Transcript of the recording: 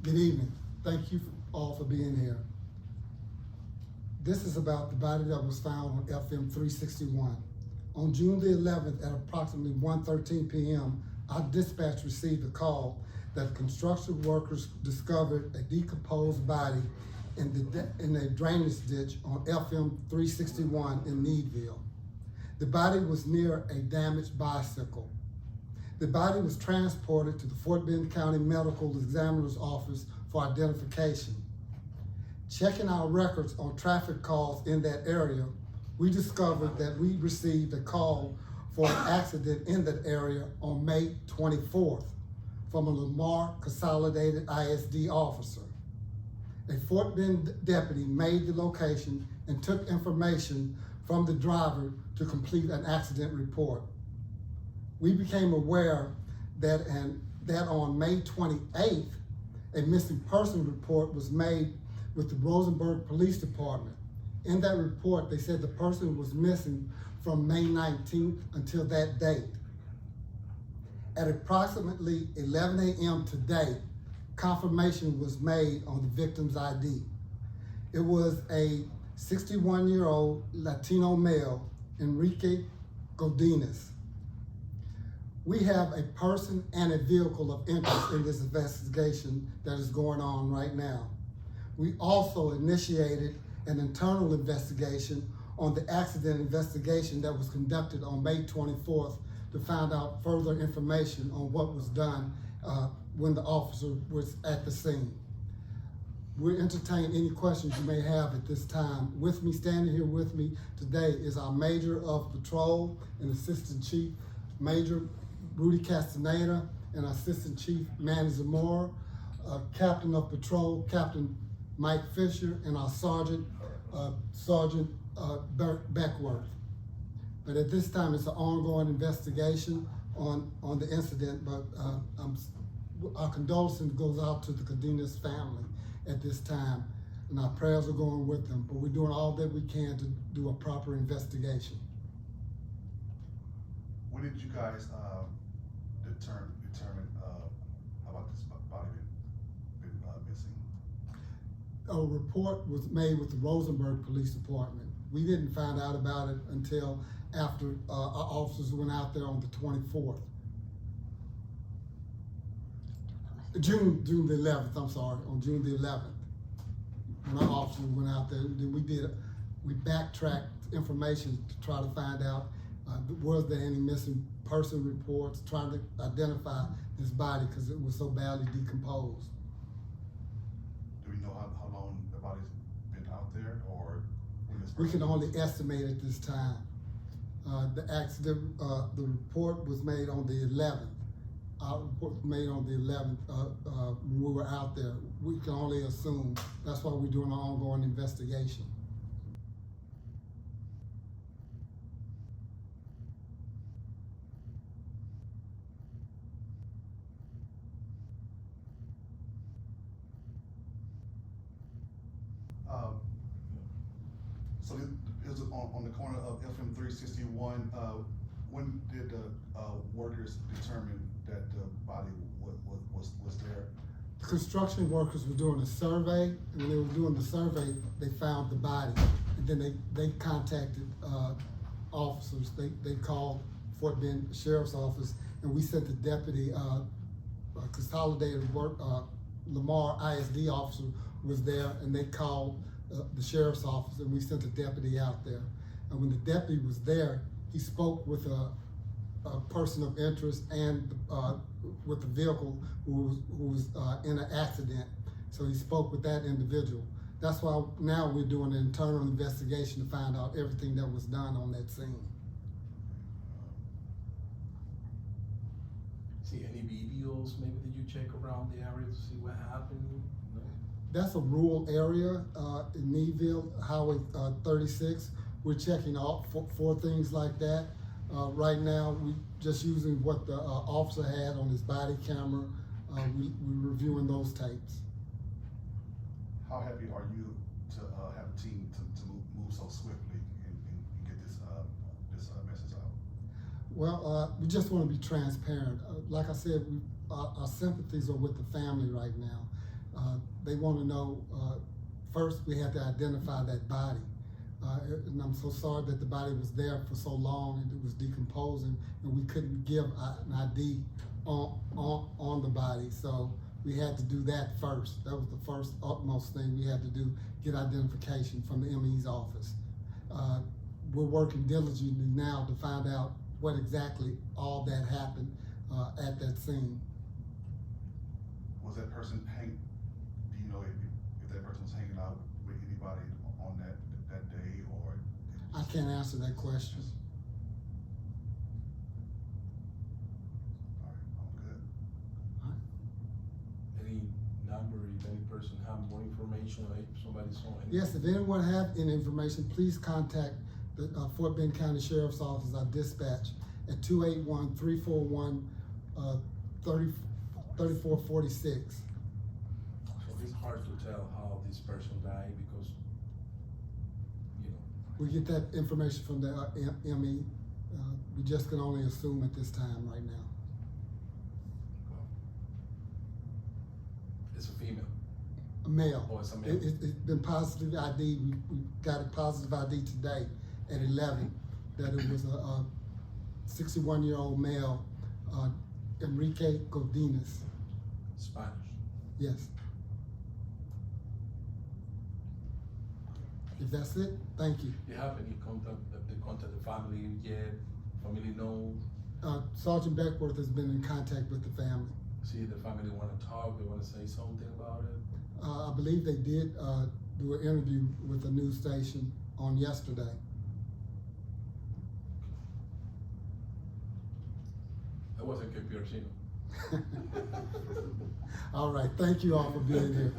Good evening. Thank you all for being here. This is about the body that was found on FM 361. On June the 11th at approximately 1:13 p.m., our dispatch received a call that construction workers discovered a decomposed body in a drainage ditch on FM 361 in Needville. The body was near a damaged bicycle. The body was transported to the Fort Bend County Medical Examiner's Office for identification. Checking our records on traffic calls in that area, we discovered that we received a call for an accident in that area on May 24th from a Lamar Consolidated ISD officer. A Fort Bend deputy made the location and took information from the driver to complete an accident report. We became aware that on May 28th, a missing person report was made with the Rosenberg Police Department. In that report, they said the person was missing from May 19th until that date. At approximately 11 a.m. today, confirmation was made on the victim's ID. It was a 61-year-old Latino male, Enrique Godinez. We have a person and a vehicle of interest in this investigation that is going on right now. We also initiated an internal investigation on the accident investigation that was conducted on May 24th to find out further information on what was done when the officer was at the scene. We'll entertain any questions you may have at this time. With me, standing here with me today is our Major of Patrol and Assistant Chief, Major Rudy Castaneda, and Assistant Chief Manny Zamora, Captain of Patrol, Captain Mike Fisher, and our Sergeant, Sergeant Beckworth. But at this time, it's an ongoing investigation on the incident, but our condolences goes out to the Godinez family at this time, and our prayers are going with them, but we're doing all that we can to do a proper investigation. When did you guys determine about this body been missing? A report was made with the Rosenberg Police Department. We didn't find out about it until after our officers went out there on the 24th. June the 11th, I'm sorry, on June the 11th. When our officers went out there, then we backtracked information to try to find out was there any missing person reports, trying to identify this body because it was so badly decomposed. Do we know how long the body's been out there, or when this We person can only estimate at this time. The accident, the report was made on the 11th. Our report was made on the 11th when we were out there. We can only assume. That's why we're doing an ongoing investigation. So it was on the corner of FM 361. When did the workers determine that the body was there? The construction workers were doing a survey, and when they were doing the survey, they found the body. And then they contacted officers. They called Fort Bend Sheriff's Office, and we sent the deputy, consolidated work, Lamar ISD officer was there, and they called the sheriff's office, and we sent a deputy out there. And when the deputy was there, he spoke with a person of interest and with the vehicle who was in an accident. So he spoke with that individual. That's why now we're doing an internal investigation to find out everything that was done on that scene. See any videos maybe that you check around the area to see what happened? No? That's a rural area in Needville, Highway 36. We're checking out for things like that. Right now, we just using what the officer had on his body camera. We're reviewing those tapes. How happy are you to have a team to move so swiftly and get this message out? Well, we just want to be transparent. Like I said, our sympathies are with the family right now. They want to know, first we had to identify that body. And I'm so sorry that the body was there for so long and it was decomposing and we couldn't give an ID on the body. So we had to do that first. That was the first utmost thing we had to do, get identification from the ME's office. We're working diligently now to find out what exactly all that happened at that scene. Was that person do you know if that person was hanging out with anybody on that day, or? I can't answer that question. All right, I'm good. Any number, if any person have more information, or if somebody saw any? Yes, if anyone have any information, please contact the Fort Bend County Sheriff's Office, our dispatch, at 281-341-3446. So it's hard to tell how this person died because, you know. We get that information from the ME. We just can only assume at this time right now. It's a female. A male. Oh, it's a male. It's been positive ID. We got a positive ID today at 11 that it was a 61-year-old male, Enrique Godinez. Spanish. Yes. If that's it, thank you. You have any contact, the contact the family yet? Family knows? Sergeant Beckworth has been in contact with the family. See, the family want to talk, they want to say something about it? I believe they did do an interview with the news station on yesterday. I wasn't Piercino. All right, thank you all for being here.